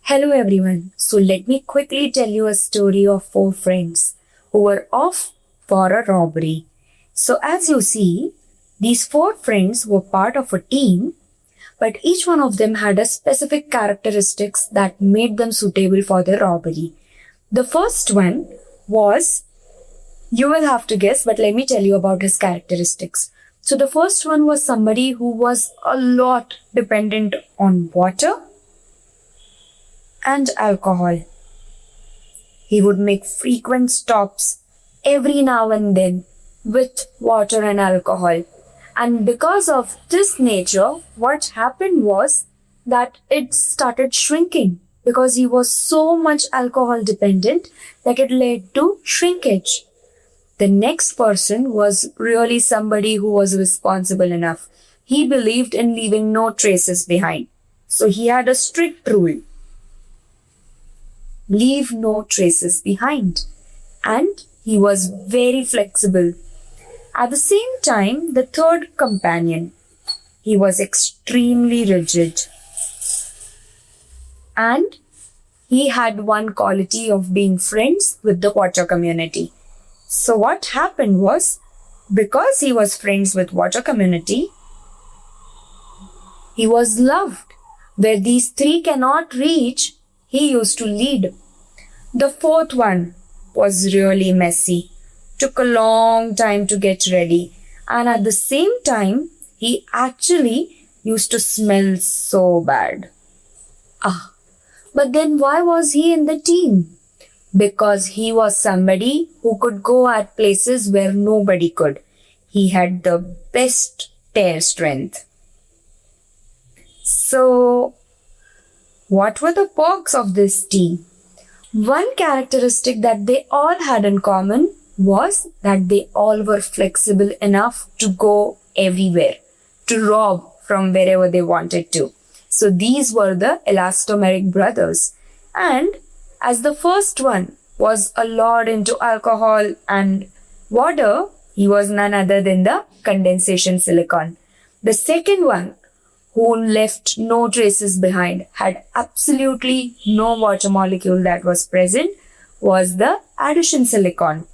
Hello everyone. So let me quickly tell you a story of four friends who were off for a robbery. So as you see, these four friends were part of a team, but each one of them had a specific characteristics that made them suitable for the robbery. The first one was, you will have to guess, but let me tell you about his characteristics. So the first one was somebody who was a lot dependent on water and alcohol. He would make frequent stops every now and then with water and alcohol. And because of this nature, what happened was that it started shrinking because he was so much alcohol dependent that it led to shrinkage. The next person was really somebody who was responsible enough. He believed in leaving no traces behind. So he had a strict rule. Leave no traces behind. And he was very flexible. At the same time, the third companion, he was extremely rigid. And he had one quality of being friends with the water community. So what happened was, because he was friends with water community, he was loved. Where these three cannot reach, he used to lead. The fourth one was really messy. Took a long time to get ready. And at the same time, he actually used to smell so bad. But then why was he in the team? Because he was somebody who could go at places where nobody could. He had the best tear strength. So, what were the perks of this team? One characteristic that they all had in common was that they all were flexible enough to go everywhere, to rob from wherever they wanted to. So these were the Elastomeric brothers. And as the first one was a lot into alcohol and water, he was none other than the condensation silicon. The second one, who left no traces behind, had absolutely no water molecule that was present, was the addition silicon.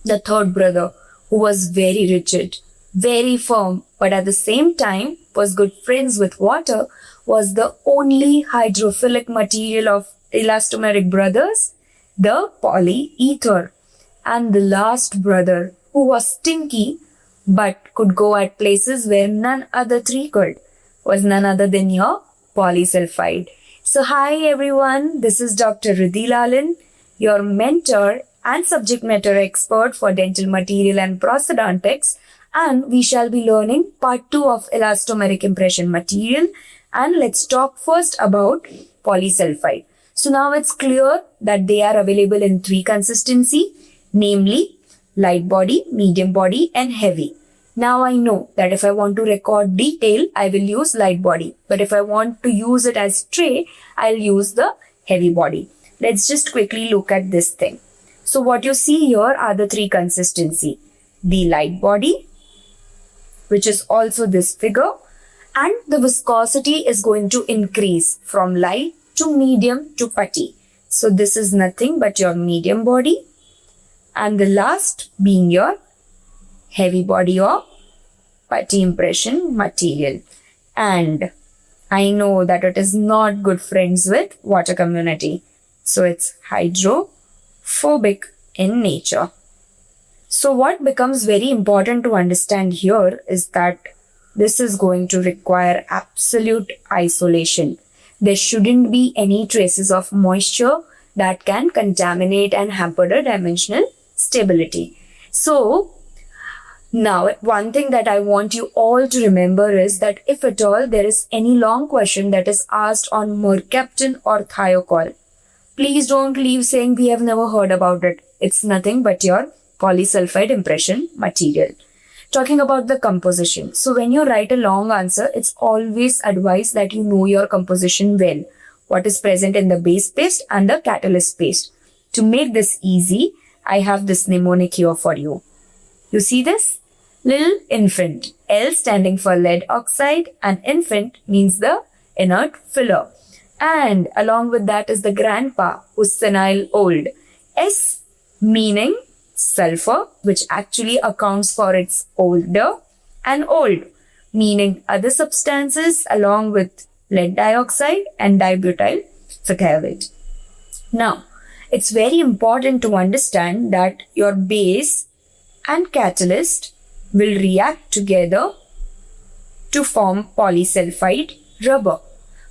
The third brother, who was very rigid, very firm, but at the same time was good friends with water, was the only hydrophilic material of elastomeric brothers, the polyether. And the last brother, who was stinky but could go at places where none other three could, was none other than your polysulfide. So hi everyone, this is Dr. Riddhi Lalan, your mentor and subject matter expert for dental material and prosthodontics, and we shall be learning part 2 of elastomeric impression material. And let's talk first about polysulfide. So now it's clear that they are available in 3 consistency, namely light body, medium body and heavy. Now I know that if I want to record detail, I will use light body. But if I want to use it as tray, I'll use the heavy body. Let's just quickly look at this thing. So what you see here are the 3 consistency. The light body, which is also this figure, and the viscosity is going to increase from light to medium to putty. So this is nothing but your medium body, and the last being your heavy body or putty impression material. And I know that it is not good friends with water community. So it's hydrophobic in nature. So what becomes very important to understand here is that this is going to require absolute isolation. There shouldn't be any traces of moisture that can contaminate and hamper the dimensional stability. So now, one thing that I want you all to remember is that if at all there is any long question that is asked on Mercaptan or Thiokol, please don't leave saying we have never heard about it. It's nothing but your polysulfide impression material. Talking about the composition. So when you write a long answer, it's always advised that you know your composition well. What is present in the base paste and the catalyst paste. To make this easy, I have this mnemonic here for you. You see this? Little infant, L standing for lead oxide, and infant means the inert filler. And along with that is the grandpa, who's senile old. S meaning sulfur, which actually accounts for its older, and old, meaning other substances along with lead dioxide and dibutyl thiokol. Now, it's very important to understand that your base and catalyst will react together to form polysulfide rubber.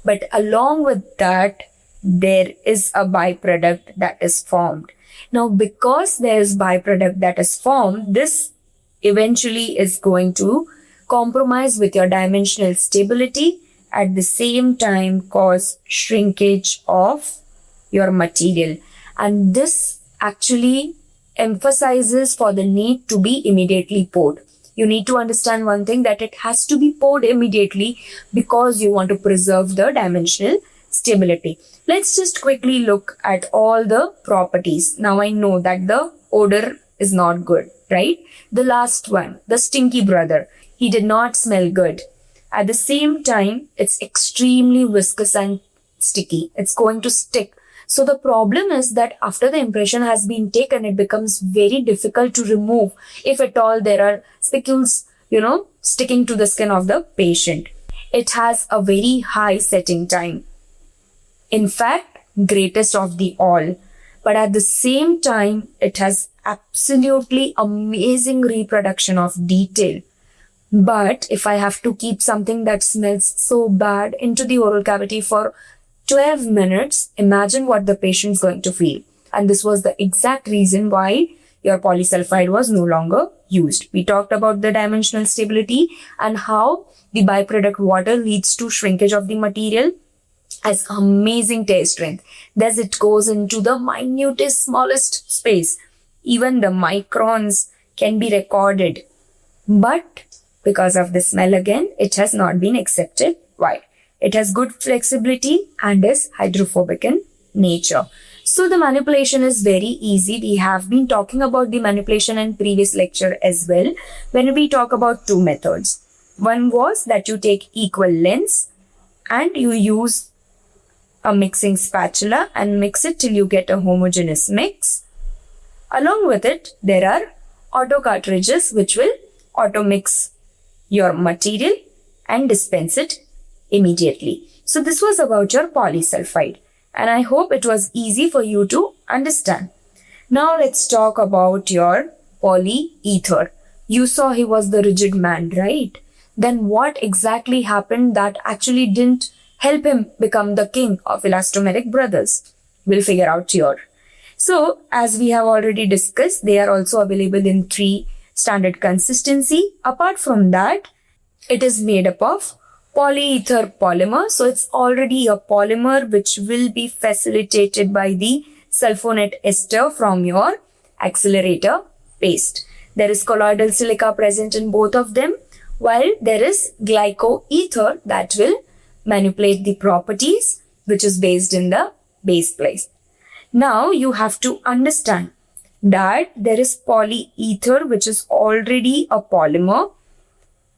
But along with that, there is a byproduct that is formed. Now, because there is byproduct that is formed, this eventually is going to compromise with your dimensional stability, at the same time cause shrinkage of your material. And this actually emphasizes for the need to be immediately poured. You need to understand one thing, that it has to be poured immediately because you want to preserve the dimensional stability. Let's just quickly look at all the properties. Now I know that the odor is not good, right? The last one, the stinky brother, he did not smell good. At the same time, it's extremely viscous and sticky. It's going to stick. So the problem is that after the impression has been taken, it becomes very difficult to remove if at all there are spicules, sticking to the skin of the patient. It has a very high setting time. In fact, greatest of the all. But at the same time, it has absolutely amazing reproduction of detail. But if I have to keep something that smells so bad into the oral cavity for 12 minutes, imagine what the patient is going to feel. And this was the exact reason why your polysulfide was no longer used. We talked about the dimensional stability and how the byproduct water leads to shrinkage of the material, has amazing taste strength. Thus it goes into the minutest, smallest space. Even the microns can be recorded. But because of the smell again, it has not been accepted. Why? It has good flexibility and is hydrophobic in nature. So the manipulation is very easy. We have been talking about the manipulation in previous lecture as well, when we talk about two methods. One was that you take equal lengths and you use a mixing spatula and mix it till you get a homogeneous mix. Along with it, there are auto cartridges which will auto mix your material and dispense it immediately. So this was about your polysulfide, and I hope it was easy for you to understand. Now let's talk about your polyether. You saw he was the rigid man, right? Then what exactly happened that actually didn't help him become the king of elastomeric brothers? We'll figure out here. So as we have already discussed, they are also available in 3 standard consistency. Apart from that, it is made up of polyether polymer. So it's already a polymer which will be facilitated by the sulfonate ester from your accelerator paste. There is colloidal silica present in both of them, while there is glycoether that will manipulate the properties, which is based in the base place. Now you have to understand that there is polyether which is already a polymer,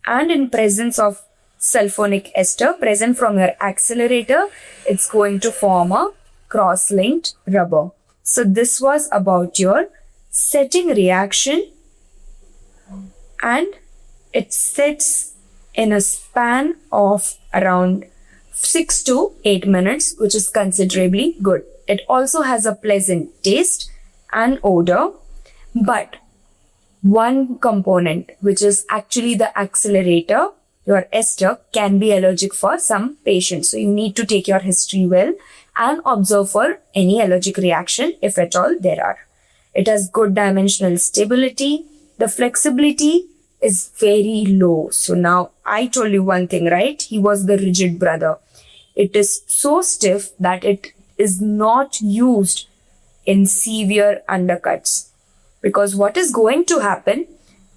and in presence of sulfonic ester present from your accelerator, it's going to form a cross-linked rubber. So this was about your setting reaction, and it sets in a span of around 6 to 8 minutes, which is considerably good. It also has a pleasant taste and odor, but one component, which is actually the accelerator, your ester, can be allergic for some patients. So you need to take your history well and observe for any allergic reaction if at all there are. It has good dimensional stability. The flexibility is very low. So now I told you one thing, right? He was the rigid brother. It is so stiff that it is not used in severe undercuts, because what is going to happen,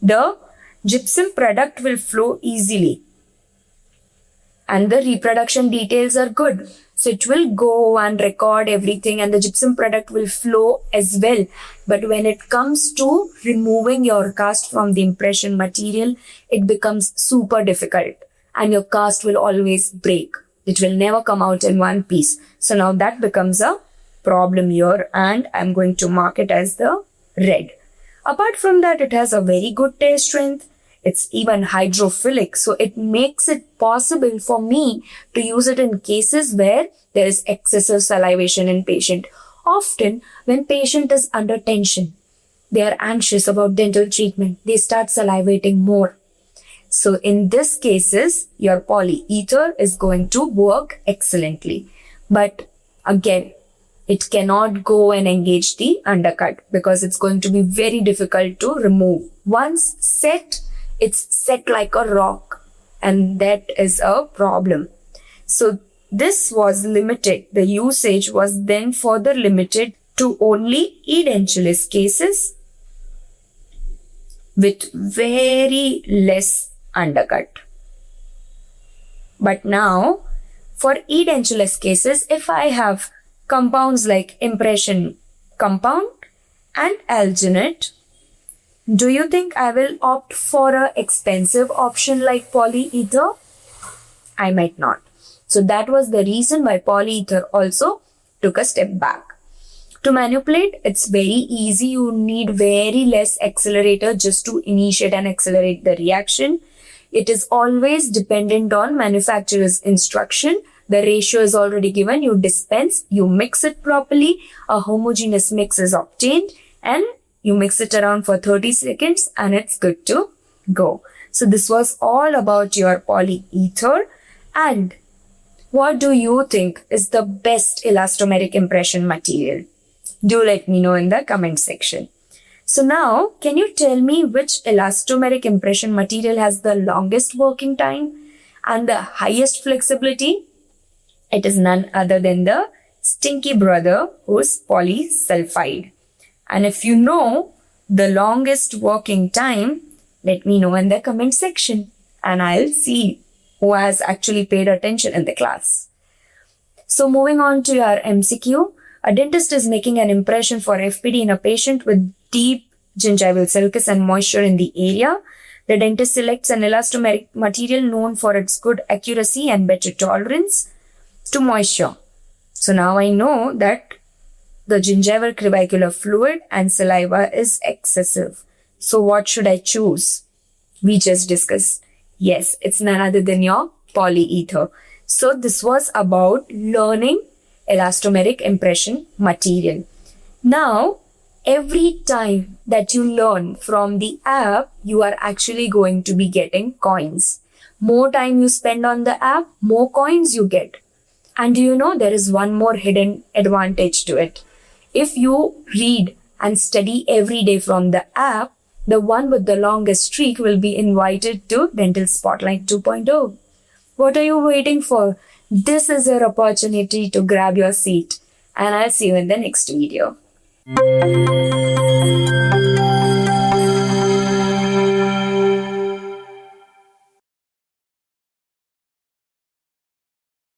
the gypsum product will flow easily and the reproduction details are good. So it will go and record everything and the gypsum product will flow as well. But when it comes to removing your cast from the impression material, it becomes super difficult and your cast will always break. It will never come out in one piece. So now that becomes a problem here and I'm going to mark it as the red. Apart from that, it has a very good taste strength. It's even hydrophilic, so it makes it possible for me to use it in cases where there is excessive salivation in patient. Often, when patient is under tension, they are anxious about dental treatment, they start salivating more. So in this cases, your polyether is going to work excellently. But again, it cannot go and engage the undercut because it's going to be very difficult to remove. Once set, it's set like a rock and that is a problem. So this was limited. The usage was then further limited to only edentulous cases with very less undercut. But now for edentulous cases, if I have compounds like impression compound and alginate, do you think I will opt for an expensive option like polyether? I might not. So that was the reason why polyether also took a step back. To manipulate, it's very easy. You need very less accelerator just to initiate and accelerate the reaction. It is always dependent on manufacturer's instruction. The ratio is already given. You dispense, you mix it properly, a homogeneous mix is obtained and you mix it around for 30 seconds and it's good to go. So this was all about your polyether. And what do you think is the best elastomeric impression material? Do let me know in the comment section. So now, can you tell me which elastomeric impression material has the longest working time and the highest flexibility? It is none other than the stinky brother, who's polysulfide. And if you know the longest working time, let me know in the comment section and I'll see who has actually paid attention in the class. So moving on to our MCQ, a dentist is making an impression for FPD in a patient with deep gingival sulcus and moisture in the area. The dentist selects an elastomeric material known for its good accuracy and better tolerance to moisture. So now I know that the gingival crevicular fluid and saliva is excessive. So what should I choose? We just discussed. Yes, it's none other than your polyether. So this was about learning elastomeric impression material. Now, every time that you learn from the app, you are actually going to be getting coins. More time you spend on the app, more coins you get. And do you know there is one more hidden advantage to it? If you read and study every day from the app, the one with the longest streak will be invited to Dental Spotlight 2.0. What are you waiting for? This is your opportunity to grab your seat. And I'll see you in the next video.